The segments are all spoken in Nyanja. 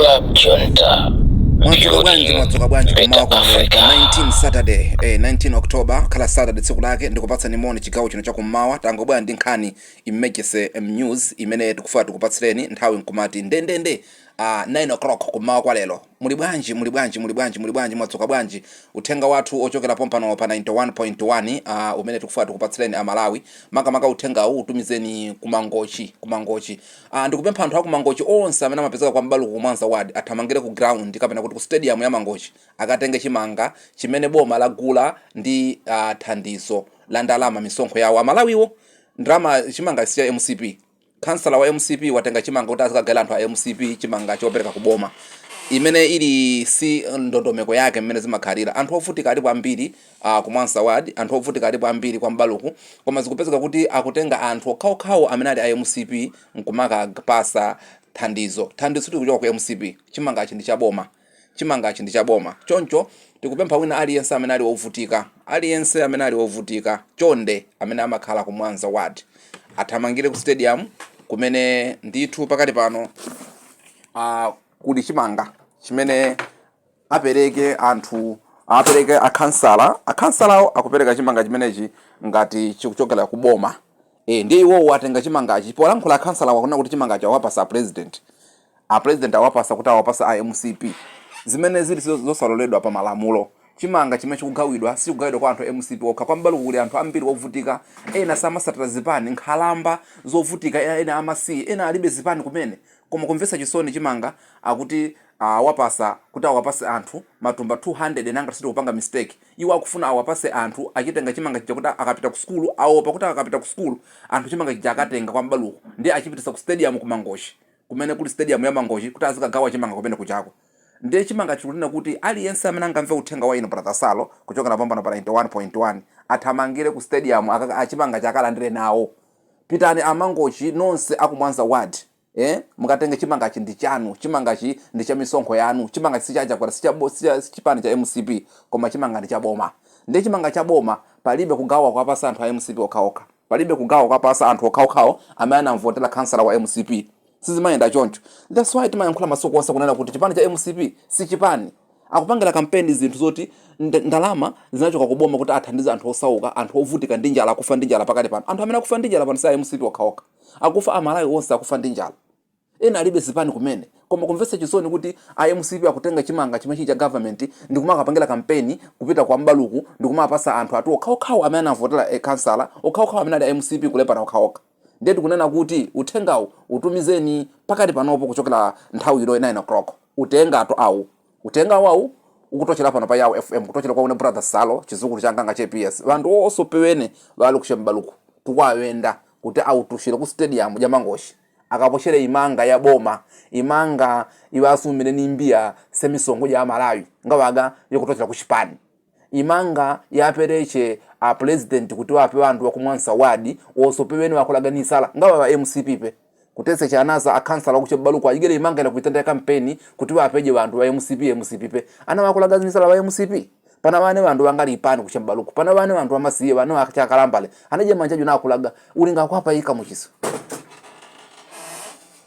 Mwatsoka bwanji kumawa kwa 19 Saturday 19 October kala Saturday tsiku lake ndikupatsa nimone chigawo chino chakummawa tango bwana ndi nkhani imekese news imene tikufuata tikupatsireni nthawi nkumati ndendende 9 o'clock kumawa kwa lero. Muli bwanji mwatsoka bwanji. Uthenga wathu ochokera pompano pa 91.1 umene tikufuata tikupatsireni amalawi makamaka uthenga uwu utumizeni kumangochi ndikupempha anthu aku Mangochi onse amene amapezeka kwa m'balo ku Mwanza ward athamangire ku ground kapena kuti ku stadium ya Mangochi akatenge chimanga chimene boma lagula ndi thandizo la ndalama misonkho yawo amalawiwo ndalama chimanga siya MCP. Kansala wa MCP watenga chimanga kuti azikagala anthu a MCP chimanga chopereka kuboma imene ili si ndondomeko yake mmene zimakhalira. Anthu ovutika alipo ambiri ku Mwanza ward, anthu ovutika alipo ambiri kwa m'baluku, koma zikupezeka kuti akutenga anthu okhaokhawo amene ali a MCP nkumaka pasa thandizo tikuchoka ku MCP. Chimangachi ndi chaboma choncho tikupempha wina aliyense amene ali wovutika chonde amene amakhala ku Mwanza ward athamangire ku stadium kumene ndithu pakati pano kuli chimanga chimene apereke akansala akupereka chimanga chimenechi ngati chikuchokera ku boma. Ndiye iwo atenga chimangachi polankhula akansala wakuna kuti chimangachi awapasa president awapasa kuti awapasa a MCP zimene zili zosaloledwa pa malamulo. Chimanga chimene chikugawidwa sikugawidwa kwa anthu a MCP okha kwa m'balo kuli anthu ambiri ovutika ena samasatira zipani nkhalamba zovutika ena amasiye ena alibe zipani kumene koma kumvesa chisoni chimanga akuti awapasa kuti awapase anthu matumba 200 nanga siti kupanga mistake. Iwo akufuna awapase anthu achitenga chimanga chakuti akapita ku school awo pakuti akapita ku school anthu chimanga chakatenga kwa m'balo ndi achipitisa ku stadium ku Mangochi kumene kuli stadium ya Mangochi kuti azikagawa chimanga kumene kuchako. Ndiye chimanga chikunena kuti aliyense amene angamve uthenga wa ino brother Sallo kuchokera pompano pa 91.1 athamangire ku stadium achimanga chakalandire nawo. Pitani a Mangochi nonse aku Mwanza ward mukatenge chimangachi ndi chanu, chimangachi ndi cha misonkho yanu, chimangachi sichaja kwa chipani cha MCP koma chimanga ndi cha boma. Ndiye chimanga cha boma palibe kugawa kwa pasa anthu a MCP okhaokha, palibe kugawa kwa pasa anthu okhaokhawo amene anamvotera kansala wa MCP. Sizimayenda choncho. That's why timayankhula masuku onse kunena kuti chipani cha MCP si chipani akupangira kampeni zinthu zoti ndalama zinachoka kuboma kuti athandize anthu osauka, anthu ovutika ndi njala, akufa ndi njala pakati pano. Anthu amene akufa ndi njala pano sa MCP okhaokha, akufa amalawi onse akufa ndi njala, ena alibe zipani kumene. Koma kumvesa chisoni kuti a MCP akutenga chimanga chimene cha government ndi kumakapangira kampeni kupita kwa m'baluku ndi kumapasa anthu atu okhaokhawo amene anavotera kansala okhaokhawo amene ali a MCP kulepana okhaokha. Ndiye tikunena kuti uthengawu utumizeni pakati panopo kuchokera nthawi ilo 9 o'clock. Utenga wawu ukutochera pano pa yawo FM kutochera kwa une brother Sallo chizukulu cha nganga GPS. Vantu osopewene vali kushembaluku tukwawenda kuti autushire ku stadium ya Mangochi akapochere imanga ya boma, imanga iwasumire nimbia semisongo ya Malawi ngawaga yokutochera ku chipani, imanga yapereche a president kuti wape vantu wa ku Mwanza ward osopewene wakulaganisala ngawa wa MCP pe kutese chanaza akansala kuchebaluku ajigere imanga ila kuitenda kampeni kuti wapeje vantu wa MCP pe ana wakulaganisala wa MCP pana vane vantu vangali ipani kuchebaluku pana vane vantu amasiye vano akakalambale anaje manjaju na kulaga ulinga kwapa ika muchiso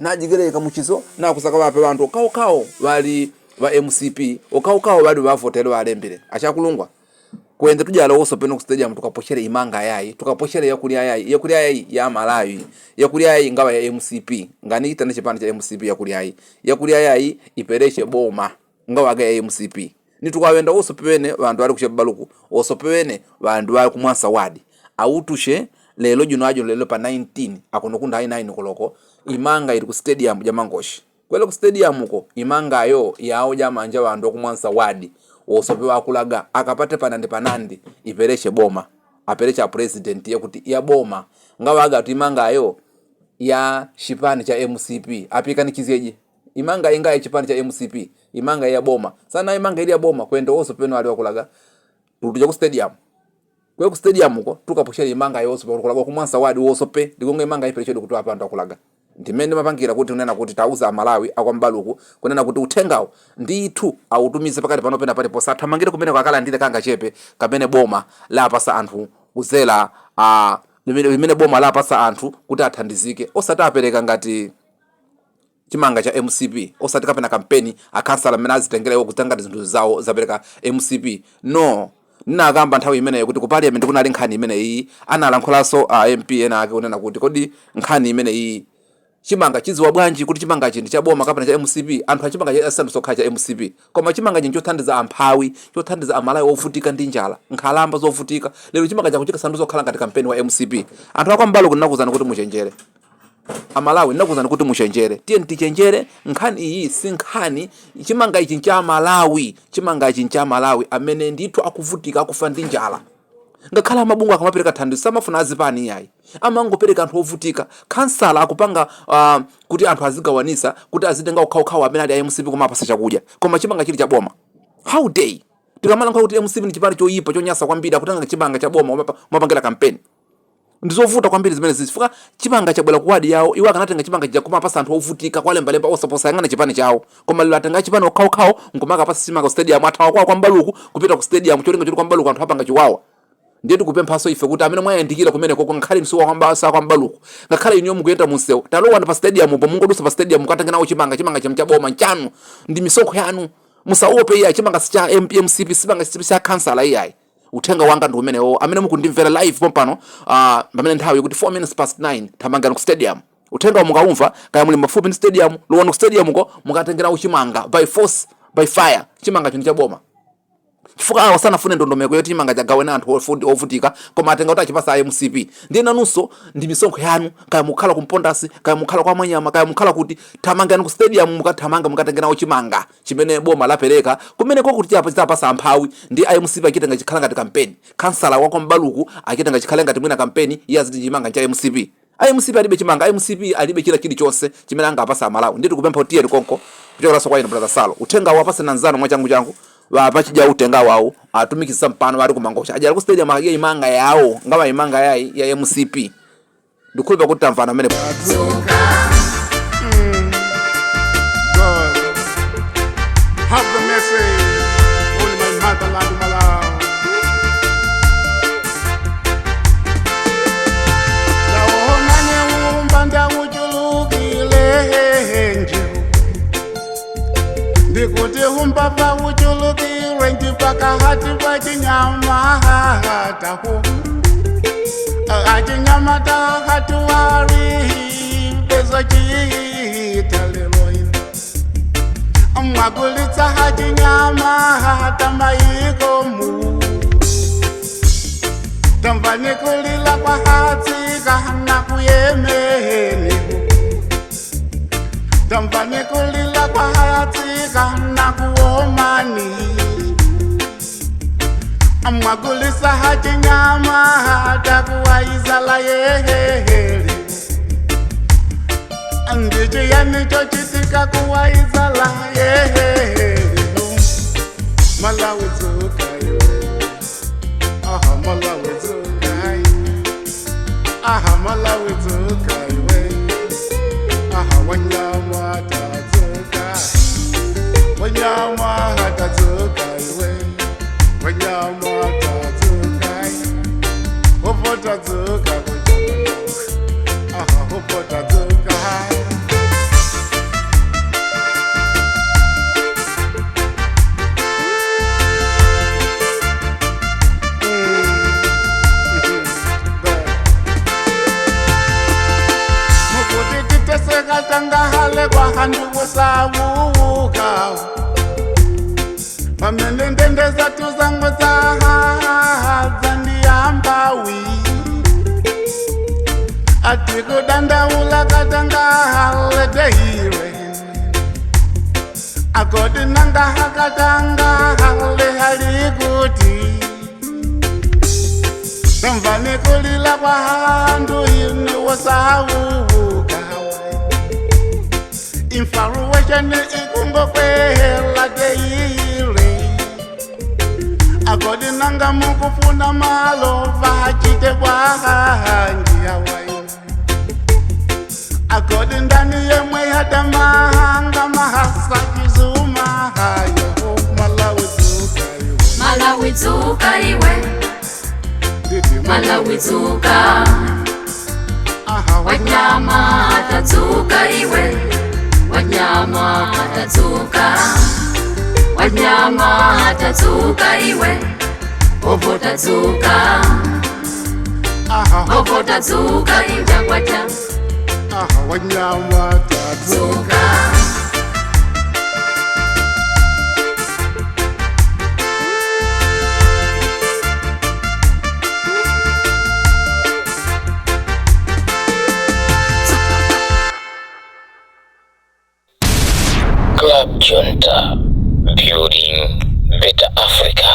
na jigere ika muchiso na kusaka wape vantu okhaokhawo vali va MCP okhaokhawo vali vavotera valembere achakulungwa kwende tujala oso peno ku stadium tukapochere imanga yayi tukapochere yakuli yayi ya Malawi yakuli yayi ngawa ya MCP ngani itane chipani cha MCP yakuli yayi ipereshe boma ngawa ga ya MCP ni tukawenda oso pene vantu ali kuchebaluku oso pene vantu ali ku Mwanza ward autushe lelo junajo lelo pa 19 akonokunda hayi 9 koloko imanga iri ku stadium ya Mangochi kwelo ku stadium uko imanga yo yawo jamanja vantu ku Mwanza ward osopewa akulaga akapate panandi ipereshe boma aperecha president yakuti ya boma ngawaga timangayo ya chipani cha MCP apikanikizeje imanga inga ya chipani cha MCP imanga ya boma sana imanga ili ya boma kwenda osopeno ali wakulaga tutuja ku stadium ku stadium uko tukaposhera imanga yo osope kulaga ku Mwanza wadi osope ndigonga imanga ipereche kuti apa antu akulaga ndimene mapangira kuti unena kuti tauza Malawi akwambaluku kunena kuti uthengawo ndithu autumize pakati pano pena palipo sathamangire kumene kwakalandire kanga chepe kamene boma lapasa anthu kuzela limene boma lapasa anthu kuti athandizike osati apereka ngati chimanga cha MCP osati kapena kampeni akansala amene azitengera kutanga zinthu zawo zapereka MCP. No, ninakamba nthawi imeneyo kuti ku parliament kunali nkhani imeneyi, analankhulanso MP ena ake kunena kuti kodi nkhani imeneyi chimanga chidziwa bwanji kuti chimanga chi ndi chaboma kapena cha MCP. Anthu achimanga cha sokha cha MCP, koma chimanga chincho chothandiza amphawi, chothandiza amalawi ovutika ndi njala, nkhalamba zovutika. Lero chimanga chakuchika sanduzo khala ngati kampeni wa MCP. Anthu akwambalo kunakuzana kuti muchenjere, amalawi ndakuzana kuti muchenjere, tiye tichenjere. Nkhani iyi si nkhani chimanga ichi ncha Malawi, chimanga ichi ncha Malawi amene ndithu akuvutika akufa ndi njala. Ngakhala mabungu akamapereka thandizo samafuna azipani yayi, amangopereka anthu ovutika. Kansala akupanga kuti anthu azigawanisa kuti azitenga ukhaukhawa amene ali MCP koma apasa chakudya, koma chimanga chili chaboma. How day tikamalankhula kuti MCP ni chipani choyipa chonyasa kwambiri akutanga chimanga chaboma mapangira kampeni. Ndizovuta kwambiri zimene zifuka chimanga chabwera kuwadi yawo, iwo akanatenga chimanga chakuma apasa anthu ovutika kwalembalemba osaposa yang'ana chipani chawo, koma lero atenga chipani okhaukhawo nkumaka apasa chimanga ku stadium athawa kwa Mbaluku kupita ku stadium cholinga choti kwa Mbaluku anthu apanga chiwawa. Ndiye tikupemphaso ife kuti amene mwayandikira kumene koko ngakhale msuwa kwa Mbaluku, ngakhale inyo mukuyenda munsewu talowa pa stadium po mungodusa pa stadium mukatenga nawo chimanga chaboma nchanu ndi misonkho yanu. Musaope iya chimanga cha MCP sipanga cha kansala iyayi. Uthenga wanga ndi umenewo amene mukundimvera live pompano pamene nthawi kuti 9:04 thamangani ku stadium. Uthenga mukaumva kaya muli mafupi ndi stadium, lowani ku stadium ko mukatengera chimanga by force by fire, chimanga chino chaboma. Chifukwa awo sanafune ndondomeko yoti chimanga chagawana anthu ovutika koma atenga kuti achipasa MCP. Ndiye nanunso ndi misonkho yanu, kaya mukhala kumpondasi, kaya mukhala kwa Mwanyama, kaya mukhala kuti thamangani ku stadium mukathamanga mukatengera chimanga chimene boma lapereka kumene kwa kuti chapasa amphawi ndi MCP achitenga chikhala ngati kampeni. Kansala wa kwa Mbaluku achitenga chikhala ngati mwina kampeni iya ziti chimanga cha MCP. MCP alibe chimanga, MCP alibe chilichonse chimene angapasa amalawi. Ndiye tikupempha kuti konko kuchokera kwa ine brother Sallo uthenga wapase nanzano mwachangu vapachija utenga wawo atumikisa mpano vari ku Mangochiko ajali ku stadium akaye imanga yawo ngava imanga yayi ya MCP ndikulipa kuti tamvana amene have the message only my motherland Malawi. Naona umbanda uchulukile nje ndikuti umbava uchulukile ndipaka hati kwa chinyama tahu achinyama tahatu wari bezo chitalelo mwagulitsa hachinyama tamaikomu tamvani kulila kwa hatsika na kuyemeni tamvani kulila kwa hatsika na kuomani mwagulitsa hachinyama takuwaizala yeheli ndichi yanicho chitika kuwaizala yeheli Malawi zukayo aha Malawi zukayo aha Malawi zukayo aha Wanyama tazuka Wanyama tazukayo Wanyama tazuka Hopo tazuka aha hopo tazuka Tangahale kwa handu wasawuka pamene ndende zatu zangu zandiambawi atikudandaula katangahale deire akodi nangaha katangahale halikuti tamvani kulila kwa handu ini wasawuka Infatuation ikungo kwela deire akodi nanga mukufuna malo vachite bwanji hawaii akodi ndani yemwe yatamanga mahasa kizuma hayo Malawi zukayo Malawi zuka iwe Malawi zuka Wanyama tazuka iwe Wanyama atadzuka, wanyama atadzuka iwe, bobo tadzuka, bobo tadzuka ijakwata, wanyama atadzuka. Club Junta, building better Africa.